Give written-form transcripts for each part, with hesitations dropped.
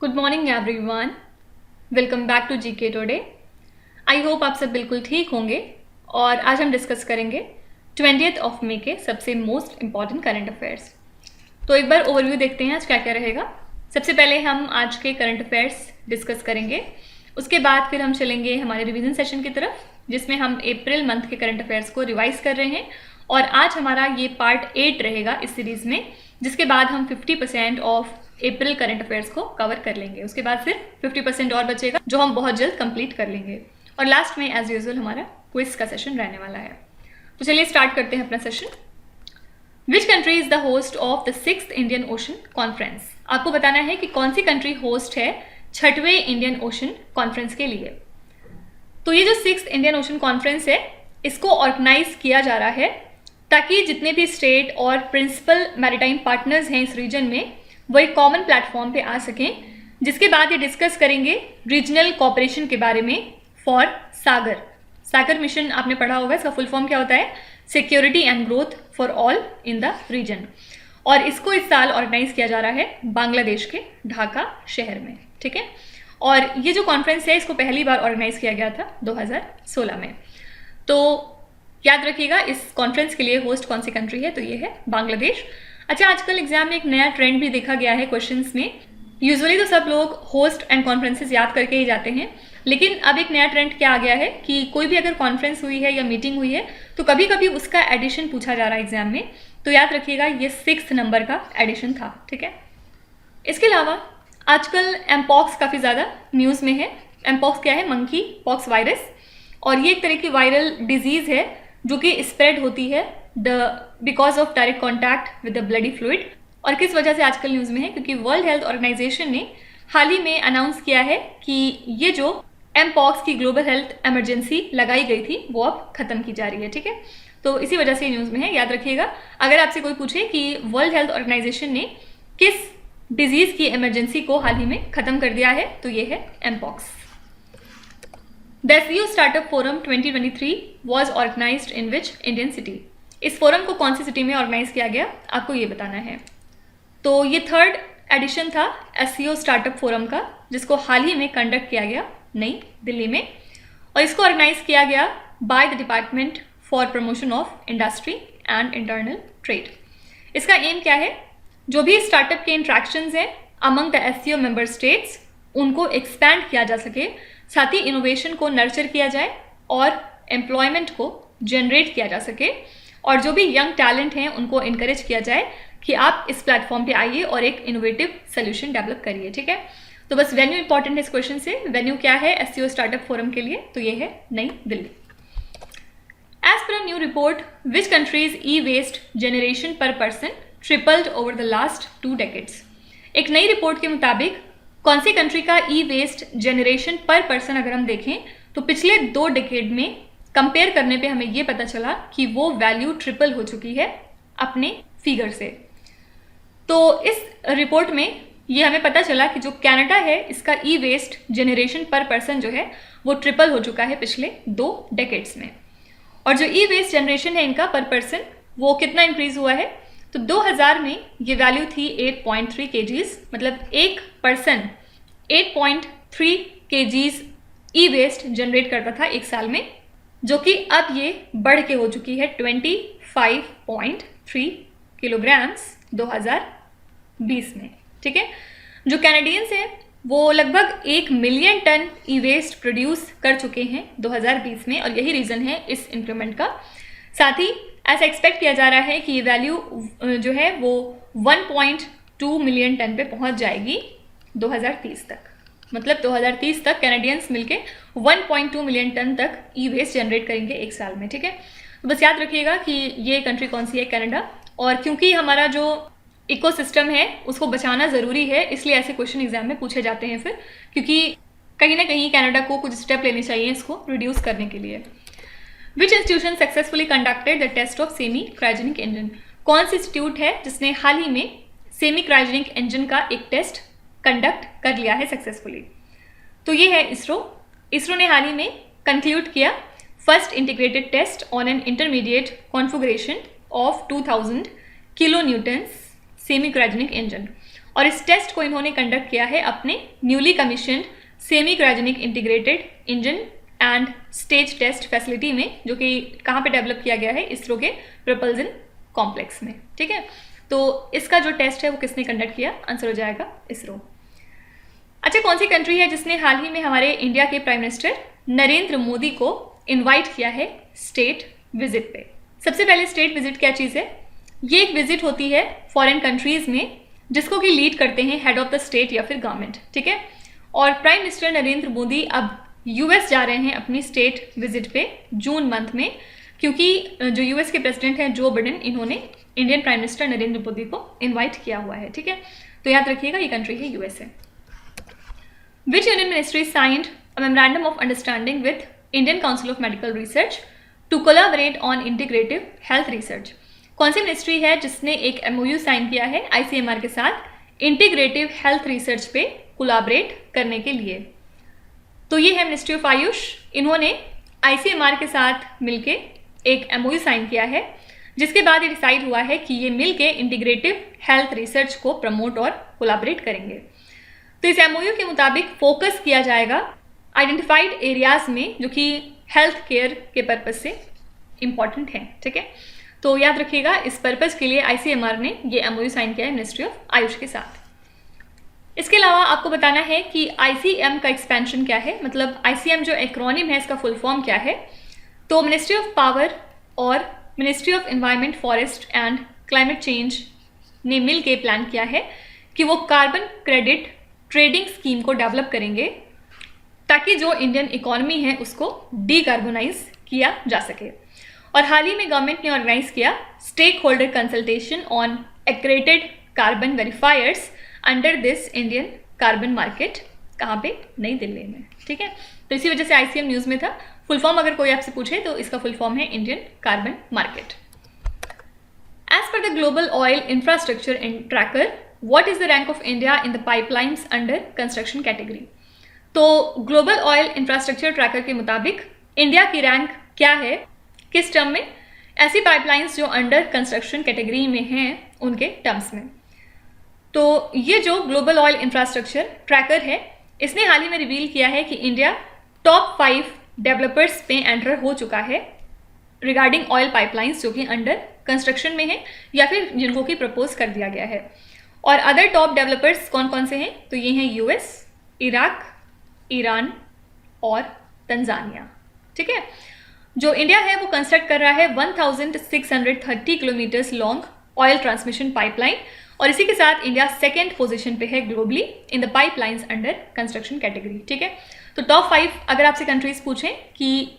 Good morning everyone, welcome back to GK today. आई होप आप सब बिल्कुल ठीक होंगे और आज हम डिस्कस करेंगे 20 मई के सबसे मोस्ट इम्पॉर्टेंट करंट अफेयर्स। तो एक बार ओवरव्यू देखते हैं आज क्या क्या रहेगा। सबसे पहले हम आज के करंट अफेयर्स डिस्कस करेंगे, उसके बाद फिर हम चलेंगे हमारे रिवीजन सेशन की तरफ जिसमें हम अप्रैल मंथ के करंट अफेयर्स को रिवाइज कर रहे हैं और आज हमारा ये पार्ट 8 रहेगा इस सीरीज़ में, जिसके बाद हम 50% ऑफ अप्रैल करंट अफेयर्स को कवर कर लेंगे। उसके बाद फिर 50% और बचेगा जो हम बहुत जल्द कंप्लीट कर लेंगे और लास्ट में एज यूजुअल हमारा क्विज का सेशन रहने वाला है। तो चलिए स्टार्ट करते हैं अपना session. Which country is the host of the 6th Indian ocean conference? आपको बताना है कि कौन सी कंट्री होस्ट है 6वें इंडियन ओशन कॉन्फ्रेंस के लिए। तो ये जो 6th इंडियन ओशन कॉन्फ्रेंस है इसको ऑर्गेनाइज किया जा रहा है ताकि जितने भी स्टेट और प्रिंसिपल मैरीटाइम पार्टनर्स हैं इस रीजन में वो एक कॉमन प्लेटफॉर्म पे आ सकें, जिसके बाद ये डिस्कस करेंगे रीजनल कोऑपरेशन के बारे में फॉर सागर। सागर मिशन आपने पढ़ा होगा, इसका फुल फॉर्म क्या होता है? Security and growth for all in the region. और इसको इस साल ऑर्गेनाइज किया जा रहा है बांग्लादेश के ढाका शहर में, ठीक है। और ये जो कॉन्फ्रेंस है इसको पहली बार ऑर्गेनाइज किया गया था 2016 में। तो याद रखिएगा इस कॉन्फ्रेंस के लिए होस्ट कौन सी कंट्री है, तो ये है बांग्लादेश। अच्छा, आजकल एग्जाम में एक नया ट्रेंड भी देखा गया है क्वेश्चंस में। यूजुअली तो सब लोग होस्ट एंड कॉन्फ्रेंसेस याद करके ही जाते हैं, लेकिन अब एक नया ट्रेंड क्या आ गया है कि कोई भी अगर कॉन्फ्रेंस हुई है या मीटिंग हुई है तो कभी कभी उसका एडिशन पूछा जा रहा है एग्जाम में। तो याद रखिएगा ये 6th नंबर का एडिशन था, ठीक है। इसके अलावा आजकल एमपॉक्स काफ़ी ज़्यादा न्यूज़ में है। एमपॉक्स क्या है? Monkey pox virus. और ये एक तरह की वायरल डिजीज़ है जो कि स्प्रेड होती है because of direct contact with the bloody fluid. और किस वजह से आजकल न्यूज़ में है? क्योंकि वर्ल्ड हेल्थ ऑर्गेनाइजेशन ने हाल ही में अनाउंस किया है कि ये जो एमपॉक्स की ग्लोबल हेल्थ इमरजेंसी लगाई गई थी वो अब खत्म की जा रही है, ठीक है। तो इसी वजह से न्यूज़ में है, याद रखिएगा। अगर आपसे कोई पूछे कि वर्ल्ड हेल्थ ऑर्गेनाइजेशन ने किस डिजीज़ की इमरजेंसी को हाल ही में खत्म कर दिया है, तो ये है mpox. The SCO startup forum 2023 was organised in which Indian city? इस फोरम को कौन सी सिटी में ऑर्गेनाइज किया गया, आपको ये बताना है। तो ये 3rd एडिशन था SCO स्टार्टअप फोरम का, जिसको हाल ही में कंडक्ट किया गया नई दिल्ली में। और इसको ऑर्गेनाइज किया गया by the department for promotion of industry and internal trade. इसका एम क्या है? जो भी स्टार्टअप के इंट्रैक्शंस हैं among the SCO member states उनको एक्सपैंड किया जा सके, साथ ही इनोवेशन को नर्चर किया जाए और एम्प्लॉयमेंट को जनरेट किया जा सके, और जो भी यंग टैलेंट हैं उनको इनकरेज किया जाए कि आप इस प्लेटफॉर्म पे आइए और एक इनोवेटिव सोल्यूशन डेवलप करिए, ठीक है। तो बस वेन्यू इंपॉर्टेंट है इस क्वेश्चन से। वेन्यू क्या है SCO स्टार्टअप फोरम के लिए? तो ये है नई Delhi. As per a new report, which countries e waste generation per person tripled over the last 2 decades? एक नई रिपोर्ट के मुताबिक कौन सी कंट्री का e waste generation per person अगर हम देखें तो पिछले 2 डेकेड में कंपेयर करने पे हमें ये पता चला कि वो वैल्यू ट्रिपल हो चुकी है अपने फिगर से। तो इस रिपोर्ट में ये हमें पता चला कि जो कनाडा है इसका ई वेस्ट जनरेशन पर पर्सन जो है वो ट्रिपल हो चुका है पिछले 2 डेकेड्स में। और जो ई वेस्ट जनरेशन है इनका पर पर्सन वो कितना इंक्रीज हुआ है? तो 2000 में ये वैल्यू थी 8.3 kgs, मतलब एक पर्सन 8.3 kgs ई वेस्ट जनरेट करता था एक साल में, जो कि अब ये बढ़ के हो चुकी है 25.3 किलोग्राम्स 2020 में, ठीक है। जो कैनेडियंस हैं वो लगभग 1 मिलियन टन ई वेस्ट प्रोड्यूस कर चुके हैं 2020 में, और यही रीज़न है इस इंक्रीमेंट का। साथ ही ऐसा एक्सपेक्ट किया जा रहा है कि ये वैल्यू जो है वो 1.2 मिलियन टन पे पहुंच जाएगी 2030 तक। मतलब 2030 तक कैनेडियंस मिलके 1.2 मिलियन टन तक ई वेस्ट जनरेट करेंगे एक साल में, ठीक है। तो बस याद रखिएगा कि ये कंट्री कौन सी है? कनाडा। और क्योंकि हमारा जो इकोसिस्टम है उसको बचाना ज़रूरी है, इसलिए ऐसे क्वेश्चन एग्जाम में पूछे जाते हैं फिर, क्योंकि कहीं ना कहीं कनाडा को कुछ स्टेप लेने चाहिए इसको रिड्यूस करने के लिए। Which institution successfully conducted the test of semi cryogenic engine? कौन सी इंस्टीट्यूट है जिसने हाल ही में सेमी क्रायोजेनिक इंजन का एक टेस्ट कंडक्ट कर लिया है सक्सेसफुली? तो ये है इसरो। इसरो ने हाल ही में कंक्लूड किया first integrated test on an intermediate configuration of 2000 kilo newtons semi cryogenic engine. और इस टेस्ट को इन्होंने कंडक्ट किया है अपने newly commissioned semi cryogenic integrated engine and stage test facility में, जो कि कहाँ पे डेवलप किया गया है, इसरो के प्रपल्जन कॉम्प्लेक्स में। ठीक है, तो इसका जो टेस्ट है वो किसने कंडक्ट किया? आंसर हो जाएगा इसरो। अच्छा, कौन सी कंट्री है जिसने हाल ही में हमारे इंडिया के प्राइम मिनिस्टर नरेंद्र मोदी को इनवाइट किया है स्टेट विजिट पे? सबसे पहले स्टेट विजिट क्या चीज़ है? ये एक विजिट होती है फॉरेन कंट्रीज में जिसको कि लीड करते हैं हेड ऑफ द स्टेट या फिर गवर्नमेंट। ठीक है, और प्राइम मिनिस्टर नरेंद्र मोदी अब यूएस जा रहे हैं अपनी स्टेट विजिट पे जून मंथ में, क्योंकि जो यूएस के प्रेसिडेंट हैं जो बाइडेन, इन्होंने Indian prime minister Narendra Modi को इन्वाइट किया हुआ है। ठीक है, तो याद रखिएगा ये कंट्री है USA. Which union ministry signed a memorandum of understanding with Indian Council of Medical Research to collaborate on integrative health research? कौन सी मिनिस्ट्री है जिसने एक एमओयू साइन किया है आईसीएमआर के साथ इंटीग्रेटिव हेल्थ रिसर्च पे कोलैबोरेट करने के लिए? तो ये है मिनिस्ट्री ऑफ आयुष। इन्होंने आईसीएमआर के साथ मिलके एक एमओयू साइन किया है, जिसके बाद ये डिसाइड हुआ है कि ये मिलके इंटीग्रेटिव हेल्थ रिसर्च को प्रमोट और कोलैबोरेट करेंगे। तो इस एमओयू के मुताबिक फोकस किया जाएगा आइडेंटिफाइड एरियाज में जो कि हेल्थ केयर के पर्पज से इंपॉर्टेंट हैं। ठीक है, तो याद रखिएगा इस पर्पज के लिए आईसीएमआर ने ये एमओयू साइन किया है मिनिस्ट्री ऑफ आयुष के साथ। इसके अलावा आपको बताना है कि आईसीएम का एक्सपेंशन क्या है, मतलब आईसीएम जो एक्रोनिम है इसका फुल फॉर्म क्या है। तो मिनिस्ट्री ऑफ पावर और ministry of environment, forest and climate change ने मिल के प्लान किया है कि वो कार्बन क्रेडिट ट्रेडिंग स्कीम को डेवलप करेंगे ताकि जो इंडियन इकोनॉमी है उसको डीकार्बोनाइज किया जा सके। और हाल ही में गवर्नमेंट ने ऑर्गेनाइज किया stake holder consultation on accredited carbon verifiers under this Indian carbon market. कहाँ पे? नई दिल्ली में। ठीक है, तो इसी वजह से आईसीएम न्यूज़ में था। फुल फॉर्म अगर कोई आपसे पूछे तो इसका फुल फॉर्म है Indian carbon Market. As per the Global Oil Infrastructure Tracker, what is the rank of India in the pipelines under construction category? तो ग्लोबल ऑयल इंफ्रास्ट्रक्चर ट्रैकर के मुताबिक इंडिया की रैंक क्या है, किस टर्म में? ऐसी पाइपलाइंस जो अंडर कंस्ट्रक्शन कैटेगरी में हैं उनके टर्म्स में। तो ये जो ग्लोबल ऑयल इंफ्रास्ट्रक्चर ट्रैकर है, इसने हाल ही में रिवील किया है कि इंडिया टॉप 5 डेवलपर्स पे एंटर हो चुका है रिगार्डिंग ऑयल पाइपलाइंस जो कि अंडर कंस्ट्रक्शन में है या फिर जिनको कि प्रपोज कर दिया गया है। और अदर टॉप डेवलपर्स कौन कौन से हैं? तो ये हैं यूएस, इराक, ईरान और तंजानिया। ठीक है, जो इंडिया है वो कंस्ट्रक्ट कर रहा है 1630 kilometres long oil transmission pipeline, और इसी के साथ इंडिया सेकेंड पोजीशन पे है globally in the pipelines under construction category. ठीक है, तो टॉप 5 अगर आपसे कंट्रीज पूछें कि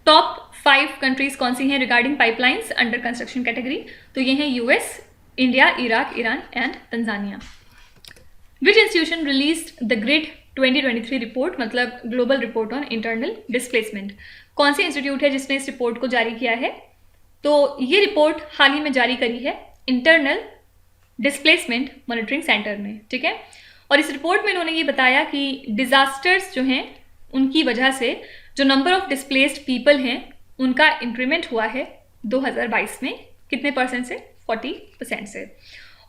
टॉप 5 कंट्रीज कौन सी हैं regarding pipelines under construction category, तो ये हैं US, India, Iraq, Iran and Tanzania. Which institution released the GRID 2023 report, मतलब global report on internal displacement? कौन सी इंस्टीट्यूट है जिसने इस रिपोर्ट को जारी किया है? तो ये रिपोर्ट हाल ही में जारी करी है इंटरनल डिस्प्लेसमेंट मॉनिटरिंग सेंटर ने। ठीक है, और इस रिपोर्ट में इन्होंने ये बताया कि डिजास्टर्स जो हैं उनकी वजह से जो नंबर ऑफ डिस्प्लेस्ड पीपल हैं उनका इंक्रीमेंट हुआ है 2022 में। कितने परसेंट से? 40% से।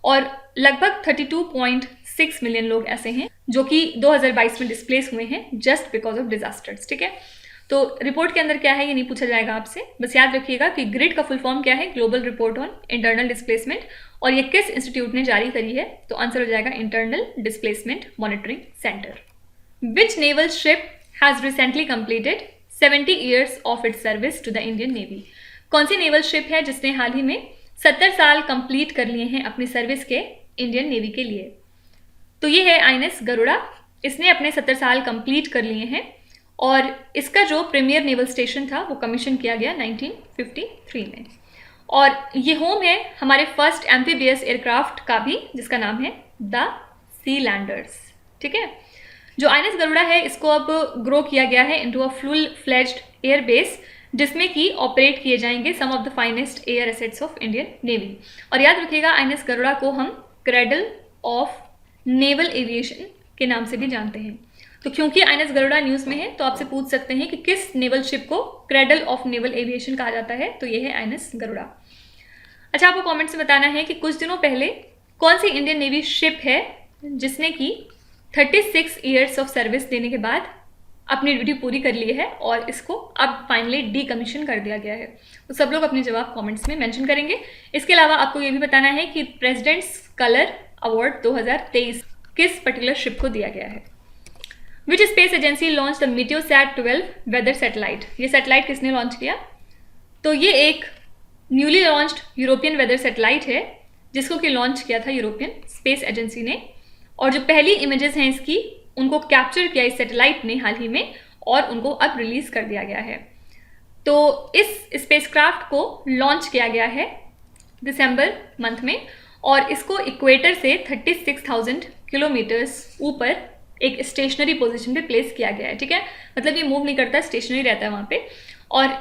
और लगभग 32.6 मिलियन लोग ऐसे हैं जो कि 2022 में डिस्प्लेस हुए हैं जस्ट बिकॉज ऑफ डिजास्टर्स। ठीक है, तो रिपोर्ट के अंदर क्या है ये नहीं पूछा जाएगा आपसे, बस याद रखिएगा कि ग्रिड का फुल फॉर्म क्या है? Global report on internal displacement, और ये किस इंस्टीट्यूट ने जारी करी है? तो आंसर हो जाएगा Internal Displacement Monitoring Centre. Which naval ship has recently completed 70 years of its service to the Indian Navy? कौन सी नेवल शिप है जिसने हाल ही में 70 साल कंप्लीट कर लिए हैं अपनी सर्विस के इंडियन नेवी के लिए? तो ये है आईएनएस गरुड़ा। इसने अपने 70 साल कंप्लीट कर लिए हैं और इसका जो प्रीमियर नेवल स्टेशन था वो कमीशन किया गया 1953 में, और ये होम है हमारे फर्स्ट एम्फीबियस एयरक्राफ्ट का भी जिसका नाम है द सी लैंडर्स। ठीक है, जो आईएनएस गरुड़ा है इसको अब ग्रो किया गया है into a full fledged air base जिसमें कि ऑपरेट किए जाएंगे some of the finest air assets of Indian Navy. और याद रखिएगा आईएनएस गरुड़ा को हम क्रेडल ऑफ नेवल एविएशन के नाम से भी जानते हैं। तो क्योंकि आईएनएस गरुड़ा न्यूज़ में है तो आपसे पूछ सकते हैं कि किस नेवल शिप को क्रेडल ऑफ नेवल एविएशन कहा जाता है, तो ये है आईएनएस गरुड़ा। अच्छा, आपको कमेंट से बताना है कि कुछ दिनों पहले कौन सी इंडियन नेवी शिप है जिसने कि 36 ईयर्स ऑफ सर्विस देने के बाद अपनी ड्यूटी पूरी कर ली है और इसको अब फाइनली डीकमीशन कर दिया गया है। तो सब लोग अपने जवाब कमेंट्स में मेंशन करेंगे। इसके अलावा आपको ये भी बताना है कि प्रेसिडेंट्स कलर अवार्ड 2023 किस पर्टिकुलर शिप को दिया गया है। Which space agency launch the Meteosat 12 weather satellite. ये सैटेलाइट किसने लॉन्च किया? तो ये एक newly launched European weather satellite है जिसको कि लॉन्च किया था यूरोपियन स्पेस एजेंसी ने, और जो पहली इमेजेस हैं इसकी उनको कैप्चर किया इस सैटेलाइट ने हाल ही में और उनको अब रिलीज कर दिया गया है। तो इस स्पेसक्राफ्ट को लॉन्च किया गया है दिसंबर मंथ में और इसको इक्वेटर से 36,000 किलोमीटर्स ऊपर एक स्टेशनरी पोजीशन पे प्लेस किया गया है। ठीक है, मतलब ये मूव नहीं करता, स्टेशनरी रहता है वहाँ पे। और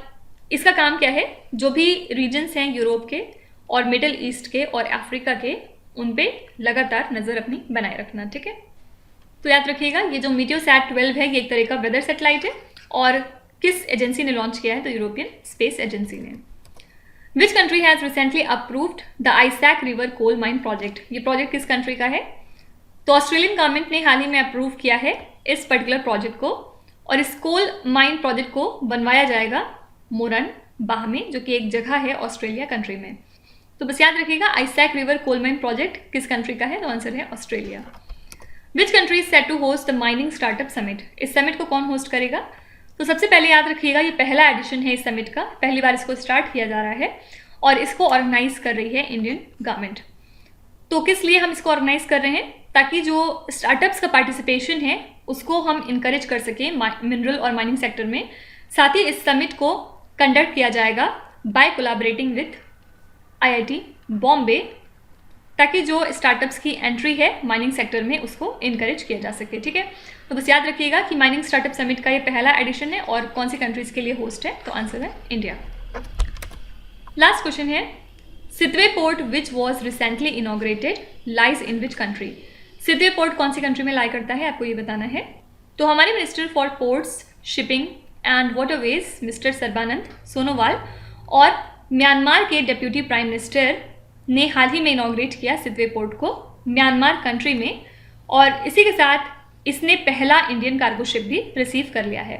इसका काम क्या है, जो भी रीजन्स हैं यूरोप के और मिडल ईस्ट के और अफ्रीका के, उन पे लगातार नज़र अपनी बनाए रखना। ठीक है, तो याद रखिएगा ये जो मीटियोसैट 12 है ये एक तरह का वेदर सैटेलाइट है और किस एजेंसी ने लॉन्च किया है? तो यूरोपियन स्पेस एजेंसी ने। Which country has recently approved the Isaac River coal mine project. ये प्रोजेक्ट किस कंट्री का है? तो ऑस्ट्रेलियन गवर्नमेंट ने हाल ही में अप्रूव किया है इस पर्टिकुलर प्रोजेक्ट को, और इस कोल माइन प्रोजेक्ट को बनवाया जाएगा मोरन बाह में, जो कि एक जगह है ऑस्ट्रेलिया कंट्री में। तो बस याद रखिएगा Isaac River coal mine project किस कंट्री का है? तो आंसर है Australia. Which country is set to host the mining startup summit. इस समिट को कौन होस्ट करेगा? तो सबसे पहले याद रखिएगा ये पहला एडिशन है इस समिट का, पहली बार इसको स्टार्ट किया जा रहा है और इसको ऑर्गेनाइज कर रही है इंडियन गवर्नमेंट। तो किस लिए हम इसको ऑर्गेनाइज कर रहे हैं? ताकि जो स्टार्टअप्स का पार्टिसिपेशन है उसको हम इनकरेज कर सकें मिनरल और माइनिंग सेक्टर में। साथ ही इस समिट को कंडक्ट किया जाएगा by collaborating with IIT Bombay, ताकि जो स्टार्टअप्स की एंट्री है माइनिंग सेक्टर में उसको इनकरेज किया जा सके। ठीक है, तो बस याद रखिएगा कि माइनिंग स्टार्टअप समिट का ये पहला एडिशन है और कौन सी कंट्रीज के लिए होस्ट है? तो आंसर है इंडिया। लास्ट क्वेश्चन है, Sittwe port which was recently inaugurated lies in which country. Sittwe port कौन सी कंट्री में लाई करता है, आपको ये बताना है। तो हमारे minister for ports, shipping and waterways mister Sarbananda Sonowal और म्यांमार के डिप्यूटी प्राइम मिनिस्टर ने हाल ही में इनॉग्रेट किया सितवे पोर्ट को म्यांमार कंट्री में, और इसी के साथ इसने पहला इंडियन कार्गो शिप भी रिसीव कर लिया है।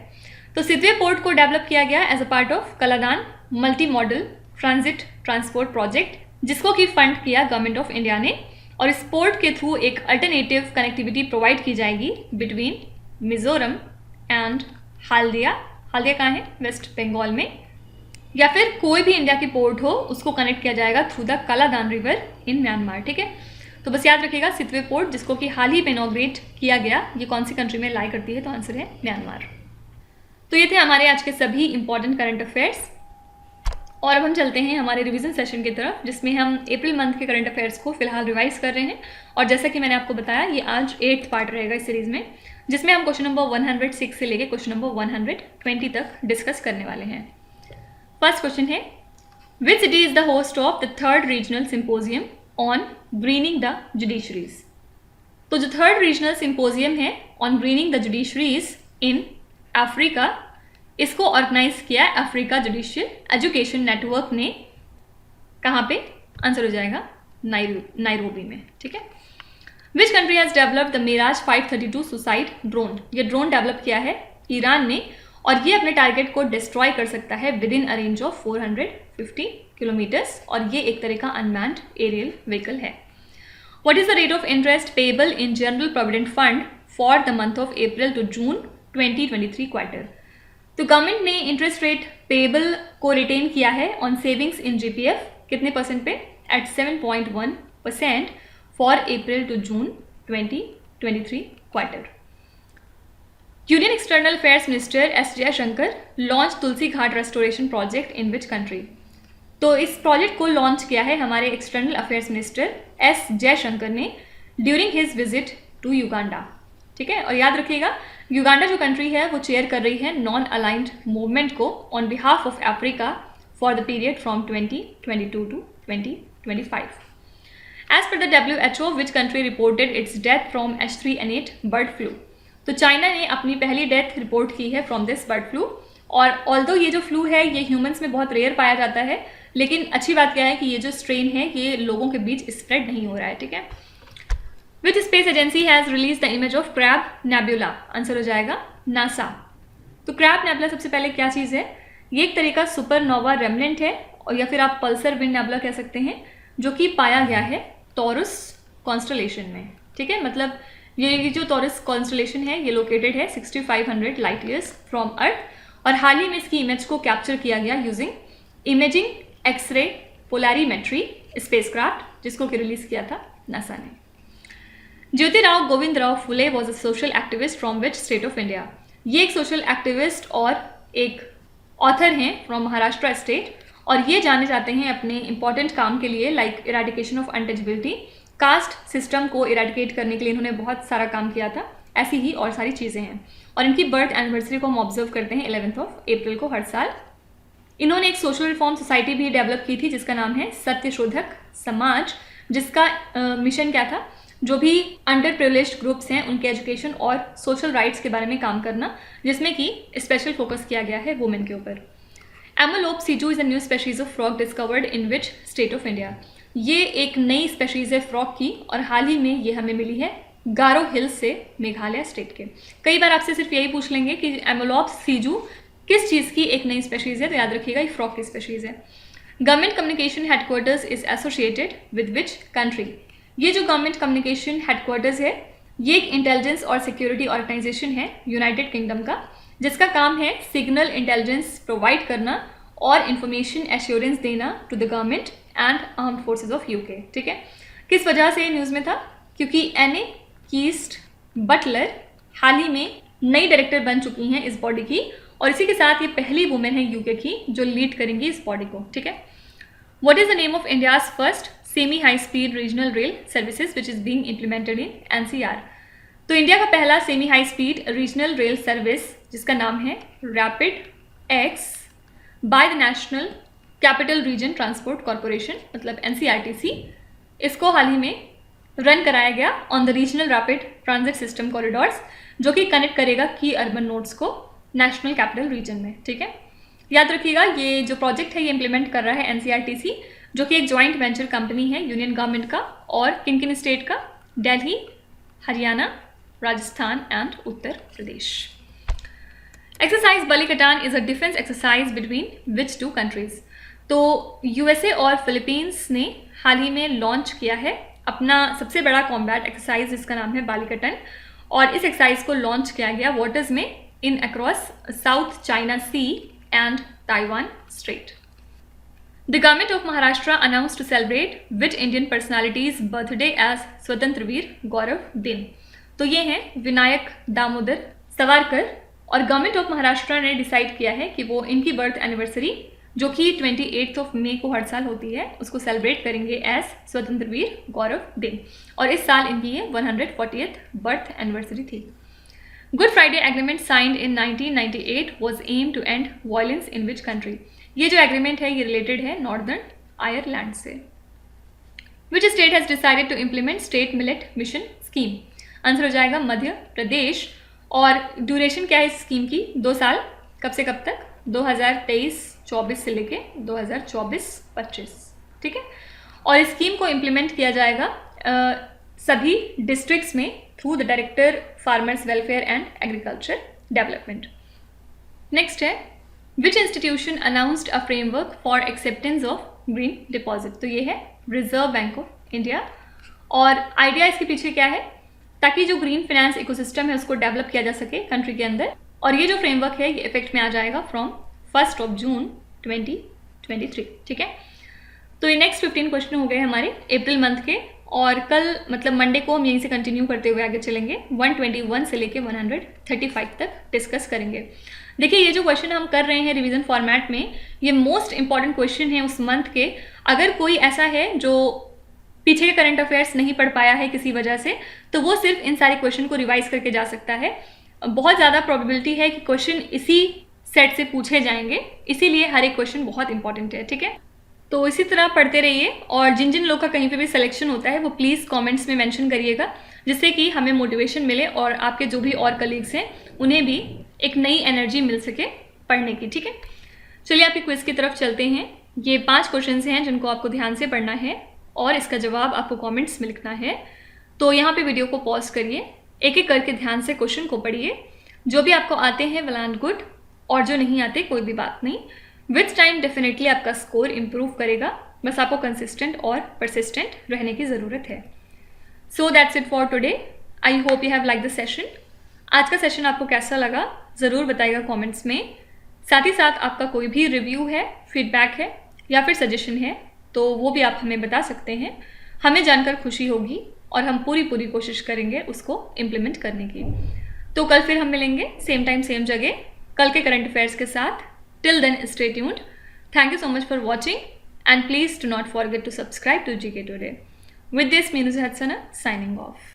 तो सितवे पोर्ट को डेवलप किया गया as a part of Kaladan multi modal transit transport project, जिसको कि फंड किया गवर्नमेंट ऑफ इंडिया ने, और इस पोर्ट के थ्रू एक अल्टरनेटिव कनेक्टिविटी प्रोवाइड की जाएगी बिटवीन मिजोरम एंड हल्दिया। हल्दिया कहाँ है? वेस्ट बंगाल में। या फिर कोई भी इंडिया की पोर्ट हो उसको कनेक्ट किया जाएगा through the Kaladan river in Myanmar. ठीक है, तो बस याद रखिएगा सितवे पोर्ट जिसको कि हाल ही में इनॉग्रेट किया गया, ये कौन सी कंट्री में लाई करती है? तो आंसर है म्यांमार। तो ये थे हमारे आज के सभी इंपॉर्टेंट करंट अफेयर्स, और अब हम चलते हैं हमारे रिवीजन सेशन की तरफ, जिसमें हम अप्रैल मंथ के करंट अफेयर्स को फिलहाल रिवाइज कर रहे हैं। और जैसा कि मैंने आपको बताया ये आज 8th पार्ट रहेगा इस सीरीज में, जिसमें हम क्वेश्चन नंबर 106 से लेकर क्वेश्चन नंबर 120 तक डिस्कस करने वाले हैं। फर्स्ट क्वेश्चन है, which city is the host of the 3rd regional symposium on greening the judiciaries. तो जो 3rd रीजनल सिंपोजियम है on greening the judiciaries in Africa, इसको ऑर्गेनाइज किया अफ्रीका जुडिशियल एजुकेशन नेटवर्क ने। कहाँ पे? आंसर हो जाएगा नाइरोबी में। ठीक है, which country has developed the Meraj 532 suicide drone. ये ड्रोन डेवलप किया है ईरान ने, और ये अपने टारगेट को डिस्ट्रॉय कर सकता है within a range of 450 kilometres, और ये एक तरह का अनमैन्ड एरियल व्हीकल है। What is the rate of interest payable in General Provident Fund for the month of April to June 2023 quarter. तो गवर्नमेंट ने इंटरेस्ट रेट पेएबल को retain किया है ऑन सेविंग्स इन GPF कितने percent पे? At 7.1% for April to June 2023 quarter. Union External affairs minister S Jaishankar launch Tulsi Ghat restoration project in which country. तो इस project को लॉन्च किया है हमारे external affairs minister S Jaishankar ने during his visit to Uganda. ठीक है, और याद रखिएगा युगांडा जो कंट्री है वो चेयर कर रही है नॉन अलाइंड मूवमेंट को on behalf of Africa for the period from 2022 to 2025। As per the WHO which country reported its death from H3N8 bird flu. तो चाइना ने अपनी पहली डेथ रिपोर्ट की है फ्रॉम दिस बर्ड फ्लू, और although ये जो फ्लू है ये ह्यूमंस में बहुत रेयर पाया जाता है, लेकिन अच्छी बात क्या है कि ये जो स्ट्रेन है ये लोगों के बीच स्प्रेड नहीं हो रहा है। ठीक है, which space agency has release the image of crab nebula? Answer हो जाएगा नासा। तो क्रैब नेबुला सबसे पहले क्या चीज़ है? ये एक तरह का सुपरनोवा रेमनेंट है, और या फिर आप पल्सर विंड नेबुला कह सकते हैं, जो कि पाया गया है टॉरस कॉन्स्टलेशन में। ठीक है, मतलब ये जो टॉरस कॉन्स्टलेशन है ये लोकेटेड है 6500 लाइट ईयर्स फ्रॉम अर्थ, और हाल ही में इसकी इमेज को कैप्चर किया गया using imaging X-ray polarimetry spacecraft, जिसको कि रिलीज किया था नासा ने। Jyotirao Govindrao Phule was a social activist from which state of India? ये एक सोशल एक्टिविस्ट और एक ऑथर हैं फ्रॉम महाराष्ट्र स्टेट, और ये जाने जाते हैं अपने इंपॉर्टेंट काम के लिए, like eradication of untouchability, caste system को इरेडिकेट करने के लिए इन्होंने बहुत सारा काम किया था। ऐसी ही और सारी चीज़ें हैं, और इनकी बर्थ एनिवर्सरी को हम ऑब्जर्व करते हैं 11 अप्रैल को हर साल। इन्होंने एक सोशल रिफॉर्म सोसाइटी भी डेवलप की थी जिसका नाम है सत्यशोधक समाज, जिसका मिशन क्या था? जो भी अंडर प्रिविलेज्ड ग्रुप्स हैं उनके एजुकेशन और सोशल राइट्स के बारे में काम करना, जिसमें कि स्पेशल फोकस किया गया है वुमेन के ऊपर। Amolops Siju is a new species of frog discovered in which state of India? ये एक नई स्पेशीज है फ्रॉग की, और हाल ही में ये हमें मिली है गारो हिल्स से, मेघालय स्टेट के। कई बार आपसे सिर्फ यही पूछ लेंगे कि एमोलोप सीजू किस चीज़ की एक नई स्पेशीज है, तो याद रखिएगा ये फ्रॉग की स्पेशीज है। Government communication headquarters is associated with which country? ये जो गवर्नमेंट कम्युनिकेशन हेडक्वार्टर्स है ये एक इंटेलिजेंस और सिक्योरिटी ऑर्गेनाइजेशन है यूनाइटेड किंगडम का, जिसका काम है सिग्नल इंटेलिजेंस प्रोवाइड करना और इंफॉर्मेशन एश्योरेंस देना to the government and armed forces of UK. ठीक है, किस वजह से ये न्यूज़ में था? क्योंकि एने कीस्ट बटलर हाल ही में नई डायरेक्टर बन चुकी हैं इस बॉडी की, और इसी के साथ ये पहली वुमेन है यूके की जो लीड करेंगी इस बॉडी को। ठीक है, what is the name of India's first semi high speed regional rail services which is being implemented in NCR? तो इंडिया का पहला semi high speed regional rail service जिसका नाम है rapid x by the national capital region transport corporation, मतलब NCRTC, इसको हाल ही में run कराया गया on the regional rapid transit system corridors, जो कि कनेक्ट करेगा की अर्बन नोड्स को नेशनल कैपिटल रीजन में। ठीक है, याद रखिएगा ये जो प्रोजेक्ट है ये इंप्लीमेंट कर रहा है एनसीआरटीसी, जो कि एक जॉइंट वेंचर कंपनी है यूनियन गवर्नमेंट का और किन किन स्टेट का? Delhi, Haryana, Rajasthan and Uttar Pradesh. Exercise Balikatan is a defence exercise between which two countries? तो यूएसए और फिलीपींस ने हाल ही में लॉन्च किया है अपना सबसे बड़ा कॉम्बैट एक्सरसाइज जिसका नाम है बालिकटन, और इस एक्सरसाइज को लॉन्च किया गया वाटर्स में in across South China Sea and Taiwan Strait. The government of Maharashtra announced to celebrate which Indian personality's birthday as स्वतंत्र वीर गौरव दिन? तो ये हैं विनायक दामोदर सावरकर, और गवर्नमेंट ऑफ महाराष्ट्र ने डिसाइड किया है कि वो इनकी बर्थ एनिवर्सरी जो कि 28 मई को हर साल होती है उसको सेलिब्रेट करेंगे एज स्वतंत्र वीर गौरव दिन, और इस साल इनकी ये 140th बर्थ एनिवर्सरी थी। Good Friday Agreement signed in 1998 was aim to end violence in which country? ये जो एग्रीमेंट है ये रिलेटेड है नॉर्दर्न आयरलैंड से। Which state has decided to implement state millet mission scheme? Answer हो जाएगा मध्य प्रदेश, और ड्यूरेशन क्या है इस स्कीम की? 2 साल। कब से कब तक? 2023-24 से लेके 2024-25। ठीक है, और इस स्कीम को इम्प्लीमेंट किया जाएगा सभी डिस्ट्रिक्ट्स में through the director farmers welfare and agriculture development. Next है which institution announced a framework for acceptance of green deposit? तो ये है रिजर्व बैंक ऑफ इंडिया, और आइडिया इसके पीछे क्या है? ताकि जो ग्रीन फाइनेंस इकोसिस्टम है उसको डेवलप किया जा सके कंट्री के अंदर, और ये जो फ्रेमवर्क है ये इफेक्ट में आ जाएगा फ्रॉम 1 जून 2023। ठीक है, तो ये नेक्स्ट 15 क्वेश्चन हो गए हमारे अप्रैल मंथ के, और कल मतलब मंडे को हम यहीं से कंटिन्यू करते हुए आगे चलेंगे 121 से लेके 135 तक डिस्कस करेंगे। देखिए ये जो क्वेश्चन हम कर रहे हैं रिवीजन फॉर्मेट में, ये मोस्ट इंपॉर्टेंट क्वेश्चन है उस मंथ के। अगर कोई ऐसा है जो पीछे के करंट अफेयर्स नहीं पढ़ पाया है किसी वजह से, तो वो सिर्फ इन सारे क्वेश्चन को रिवाइज करके जा सकता है। बहुत ज़्यादा प्रोबेबिलिटी है कि क्वेश्चन इसी सेट से पूछे जाएंगे, इसीलिए हर एक क्वेश्चन बहुत इंपॉर्टेंट है। ठीक है, तो इसी तरह पढ़ते रहिए, और जिन जिन लोग का कहीं पे भी सिलेक्शन होता है वो प्लीज़ कमेंट्स में मेंशन करिएगा, जिससे कि हमें मोटिवेशन मिले और आपके जो भी और कलीग्स हैं उन्हें भी एक नई एनर्जी मिल सके पढ़ने की। ठीक है, चलिए आपके क्विज की तरफ चलते हैं। ये 5 क्वेश्चन हैं जिनको आपको ध्यान से पढ़ना है और इसका जवाब आपको कमेंट्स में लिखना है। तो यहाँ पे वीडियो को पॉज करिए, एक एक करके ध्यान से क्वेश्चन को पढ़िए। जो भी आपको आते हैं वेल एंड गुड, और जो नहीं आते कोई भी बात नहीं। विथ टाइम डेफिनेटली आपका स्कोर इम्प्रूव करेगा, बस आपको कंसिस्टेंट और परसिस्टेंट रहने की ज़रूरत है। So that's it for today. आई hope you have like the session. आज का सेशन आपको कैसा लगा ज़रूर बताइएगा कमेंट्स में। साथ ही साथ आपका कोई भी रिव्यू है, फीडबैक है या फिर सजेशन है तो वो भी आप हमें बता सकते हैं। हमें जानकर खुशी होगी और हम पूरी कोशिश करेंगे उसको इम्प्लीमेंट करने की। तो कल फिर हम मिलेंगे सेम टाइम सेम जगह कल के करंट अफेयर्स के साथ। Till then stay tuned. Thank you so much for watching, and please do not forget to subscribe to GK Today. With this, Meenuja Hatsana signing off.